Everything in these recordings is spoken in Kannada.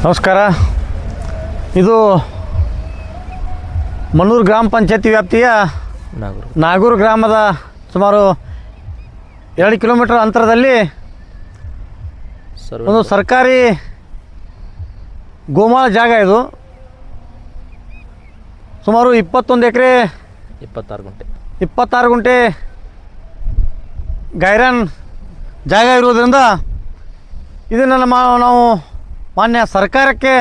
ನಮಸ್ಕಾರ. ಇದು ಮಣ್ಣೂರು ಗ್ರಾಮ ಪಂಚಾಯತಿ ವ್ಯಾಪ್ತಿಯ ನಾಗೂರು ಗ್ರಾಮದ ಸುಮಾರು 2 ಕಿಲೋಮೀಟರ್ ಅಂತರದಲ್ಲಿ ಒಂದು ಸರ್ಕಾರಿ ಗೋಮಾಳ ಜಾಗ. ಇದು ಸುಮಾರು 21 ಎಕರೆ 26 ಗುಂಟೆ ಗೈರಾನ್ ಜಾಗ ಇರುವುದರಿಂದ ಇದನ್ನು ನಾವು ಮಾನ್ಯ ಸರ್ಕಾರಕ್ಕೆ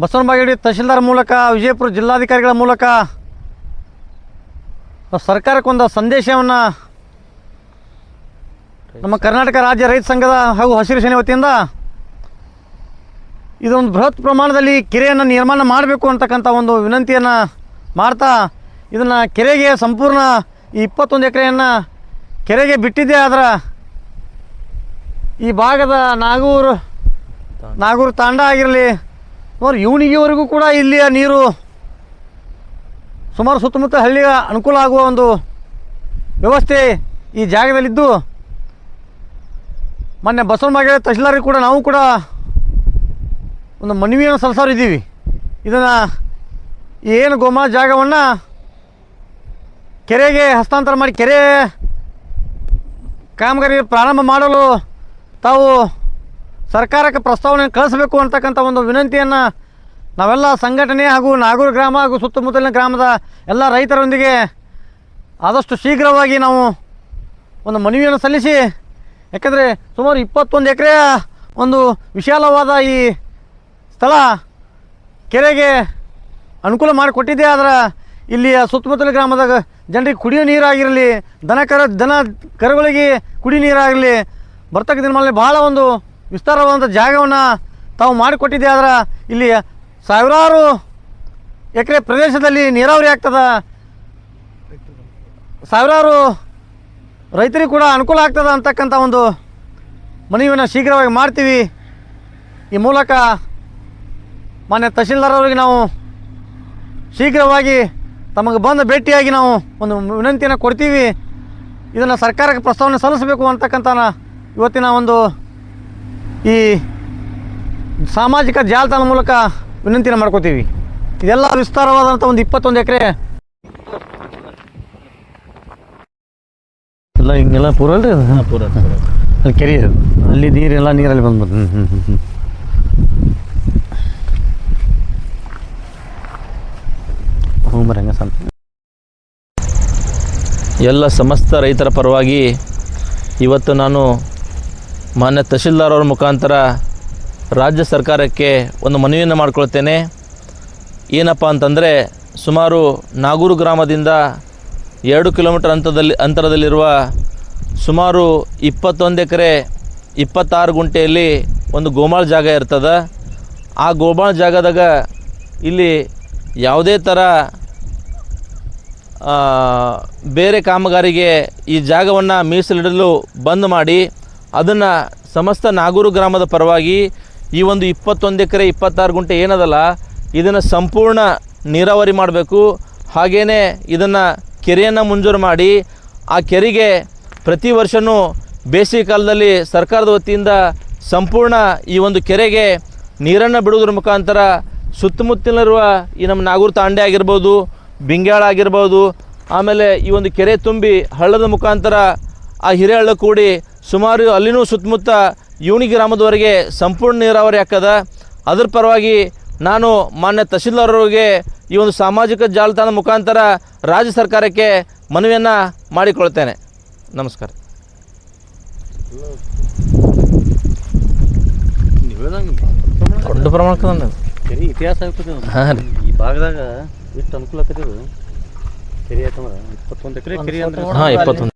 ಬಸವನ ಬಾಗೇವಾಡಿ ತಹಶೀಲ್ದಾರ್ ಮೂಲಕ ವಿಜಯಪುರ ಜಿಲ್ಲಾಧಿಕಾರಿಗಳ ಮೂಲಕ ಸರ್ಕಾರಕ್ಕೊಂದು ಸಂದೇಶವನ್ನು ನಮ್ಮ ಕರ್ನಾಟಕ ರಾಜ್ಯ ರೈತ ಸಂಘದ ಹಾಗೂ ಹಸಿರು ಸೇನೆ ವತಿಯಿಂದ ಇದೊಂದು ಬೃಹತ್ ಪ್ರಮಾಣದಲ್ಲಿ ಕೆರೆಯನ್ನು ನಿರ್ಮಾಣ ಮಾಡಬೇಕು ಅಂತಕ್ಕಂಥ ಒಂದು ವಿನಂತಿಯನ್ನು ಮಾಡ್ತಾ ಇದನ್ನು ಕೆರೆಗೆ ಸಂಪೂರ್ಣ ಈ 21 ಎಕರೆಯನ್ನು ಕೆರೆಗೆ ಬಿಟ್ಟಿದ್ದೇ. ಆದ್ರೆ ಈ ಭಾಗದ ನಾಗೂರು ತಾಂಡ ಆಗಿರಲಿ ಸುಮಾರು ಇವನಿಗೆವರೆಗೂ ಕೂಡ ಇಲ್ಲಿಯ ನೀರು ಸುಮಾರು ಸುತ್ತಮುತ್ತ ಹಳ್ಳಿಯ ಅನುಕೂಲ ಆಗುವ ಒಂದು ವ್ಯವಸ್ಥೆ ಈ ಜಾಗದಲ್ಲಿದ್ದು, ಮೊನ್ನೆ ಬಸವನ ಬಾಗೇವಾಡಿ ತಹಶೀಲ್ದಾರಿಗೆ ಕೂಡ ನಾವು ಕೂಡ ಒಂದು ಮನವಿಯನ್ನು ಸಲ್ಲಿಸೋರಿದ್ದೀವಿ. ಇದನ್ನು ಏನು ಗೋಮಾಳ ಜಾಗವನ್ನು ಕೆರೆಗೆ ಹಸ್ತಾಂತರ ಮಾಡಿ ಕೆರೆ ಕಾಮಗಾರಿ ಪ್ರಾರಂಭ ಮಾಡಲು ತಾವು ಸರ್ಕಾರಕ್ಕೆ ಪ್ರಸ್ತಾವನೆ ಕಳಿಸಬೇಕು ಅಂತಕ್ಕಂಥ ಒಂದು ವಿನಂತಿಯನ್ನು ನಾವೆಲ್ಲ ಸಂಘಟನೆ ಹಾಗೂ ನಾಗೂರು ಗ್ರಾಮ ಹಾಗೂ ಸುತ್ತಮುತ್ತಲಿನ ಗ್ರಾಮದ ಎಲ್ಲ ರೈತರೊಂದಿಗೆ ಆದಷ್ಟು ಶೀಘ್ರವಾಗಿ ನಾವು ಒಂದು ಮನವಿಯನ್ನು ಸಲ್ಲಿಸಿ, ಯಾಕಂದರೆ ಸುಮಾರು 21 ಎಕರೆಯ ಒಂದು ವಿಶಾಲವಾದ ಈ ಸ್ಥಳ ಕೆರೆಗೆ ಅನುಕೂಲ ಮಾಡಿಕೊಟ್ಟಿದ್ದೆ. ಆದರೆ ಇಲ್ಲಿಯ ಸುತ್ತಮುತ್ತಲ ಗ್ರಾಮದ ಜನರಿಗೆ ಕುಡಿಯೋ ನೀರಾಗಿರಲಿ, ದನ ಕರುಗಳಿಗೆ ಕುಡಿ ನೀರಾಗಿರಲಿ ಬರ್ತಕ್ಕ ದಿನಗಳಲ್ಲಿ ಭಾಳ ಒಂದು ವಿಸ್ತಾರವಾದಂಥ ಜಾಗವನ್ನು ತಾವು ಮಾಡಿಕೊಟ್ಟಿದ್ದೆ. ಆದರೆ ಇಲ್ಲಿ ಸಾವಿರಾರು ಎಕರೆ ಪ್ರದೇಶದಲ್ಲಿ ನೀರಾವರಿ ಆಗ್ತದೆ, ಸಾವಿರಾರು ರೈತರಿಗೆ ಕೂಡ ಅನುಕೂಲ ಆಗ್ತದೆ ಅಂತಕ್ಕಂಥ ಒಂದು ಮನವಿಯನ್ನು ಶೀಘ್ರವಾಗಿ ಮಾಡ್ತೀವಿ. ಈ ಮೂಲಕ ಮಾನ್ಯ ತಹಶೀಲ್ದಾರ್ ಅವರಿಗೆ ನಾವು ಶೀಘ್ರವಾಗಿ ತಮಗೆ ಬಂದು ಭೇಟಿಯಾಗಿ ನಾವು ಒಂದು ವಿನಂತಿಯನ್ನು ಕೊಡ್ತೀವಿ. ಇದನ್ನು ಸರ್ಕಾರಕ್ಕೆ ಪ್ರಸ್ತಾವನೆ ಸಲ್ಲಿಸಬೇಕು ಅಂತಕ್ಕಂಥ ಇವತ್ತಿನ ಒಂದು ಈ ಸಾಮಾಜಿಕ ಜಾಲತಾಣ ಮೂಲಕ ವಿನಂತಿನ ಮಾಡ್ಕೋತೀವಿ. ಇದೆಲ್ಲ ವಿಸ್ತಾರವಾದಂಥ ಒಂದು 21 ಎಕರೆ ಎಲ್ಲ ಹಿಂಗೆಲ್ಲ ಪೂರ ಅಲ್ರಿ. ಹಾಂ, ಪೂರ ಅಲ್ಲಿ ಕೆರೆ ಅಲ್ಲಿ ನೀರಲ್ಲಿ ಬಂದ್ಬಿಟ್ಟು ಎಲ್ಲ ಸಮಸ್ತ ರೈತರ ಪರವಾಗಿ ಇವತ್ತು ನಾನು ಮಾನ್ಯ ತಹಶೀಲ್ದಾರ್ ಅವರ ಮುಖಾಂತರ ರಾಜ್ಯ ಸರ್ಕಾರಕ್ಕೆ ಒಂದು ಮನವಿಯನ್ನು ಮಾಡಿಕೊಳ್ತೇನೆ. ಏನಪ್ಪ ಅಂತಂದರೆ, ಸುಮಾರು ನಾಗೂರು ಗ್ರಾಮದಿಂದ 2 ಕಿಲೋಮೀಟರ್ ಅಂತರದಲ್ಲಿರುವ ಸುಮಾರು 21 ಎಕರೆ 26 ಗುಂಟೆಯಲ್ಲಿ ಒಂದು ಗೋಮಾಳ ಜಾಗ ಇರ್ತದೆ. ಆ ಗೋಮಾಳ ಜಾಗದಾಗ ಇಲ್ಲಿ ಯಾವುದೇ ಥರ ಬೇರೆ ಕಾಮಗಾರಿಗೆ ಈ ಜಾಗವನ್ನು ಮೀಸಲಿಡಲು ಬಂದ್ ಮಾಡಿ ಅದನ್ನು ಸಮಸ್ತ ನಾಗೂರು ಗ್ರಾಮದ ಪರವಾಗಿ ಈ ಒಂದು 21 ಎಕರೆ 26 ಗುಂಟೆ ಏನದಲ್ಲ ಇದನ್ನು ಸಂಪೂರ್ಣ ನೀರಾವರಿ ಮಾಡಬೇಕು. ಹಾಗೆಯೇ ಇದನ್ನು ಕೆರೆಯನ್ನು ಮಂಜೂರು ಮಾಡಿ ಆ ಕೆರೆಗೆ ಪ್ರತಿ ವರ್ಷವೂ ಬೇಸಿಗೆ ಕಾಲದಲ್ಲಿ ಸರ್ಕಾರದ ವತಿಯಿಂದ ಸಂಪೂರ್ಣ ಈ ಒಂದು ಕೆರೆಗೆ ನೀರನ್ನು ಬಿಡುವುದರ ಮುಖಾಂತರ ಸುತ್ತಮುತ್ತಲಿರುವ ಈ ನಮ್ಮ ನಾಗೂರು ತಾಂಡೆ ಆಗಿರ್ಬೋದು, ಬಿಂಗ್ಯಾಳ ಆಗಿರ್ಬೋದು, ಆಮೇಲೆ ಈ ಒಂದು ಕೆರೆ ತುಂಬಿ ಹಳ್ಳದ ಮುಖಾಂತರ ಆ ಹಿರೇಹಳ್ಳ ಕೂಡಿ ಸುಮಾರು ಅಲ್ಲಿನೂ ಸುತ್ತಮುತ್ತ ಇವನಿ ಗ್ರಾಮದವರೆಗೆ ಸಂಪೂರ್ಣ ನೀರಾವರಿ ಆಗ್ತದೆ. ಅದರ ಪರವಾಗಿ ನಾನು ಮಾನ್ಯ ತಹಶೀಲ್ದಾರ್ ಅವರಿಗೆ ಈ ಒಂದು ಸಾಮಾಜಿಕ ಜಾಲತಾಣ ಮುಖಾಂತರ ರಾಜ್ಯ ಸರ್ಕಾರಕ್ಕೆ ಮನವಿಯನ್ನು ಮಾಡಿಕೊಳ್ತೇನೆ. ನಮಸ್ಕಾರ. ದೊಡ್ಡ ಪ್ರಮಾಣಕ್ಕೆ ಕೆರೆ ಇತಿಹಾಸ ಆಗ್ತದೆ. ಹಾಂ ರೀ, ಈ ಭಾಗದಾಗ ಎಷ್ಟು ಅನುಕೂಲ ಆಗ್ತದೆ. ಕೆರೆ ಯಾಕಂದ್ರೆ 21 ಎಕರೆ ಕೆರೆ ಅಂದ್ರೆ 21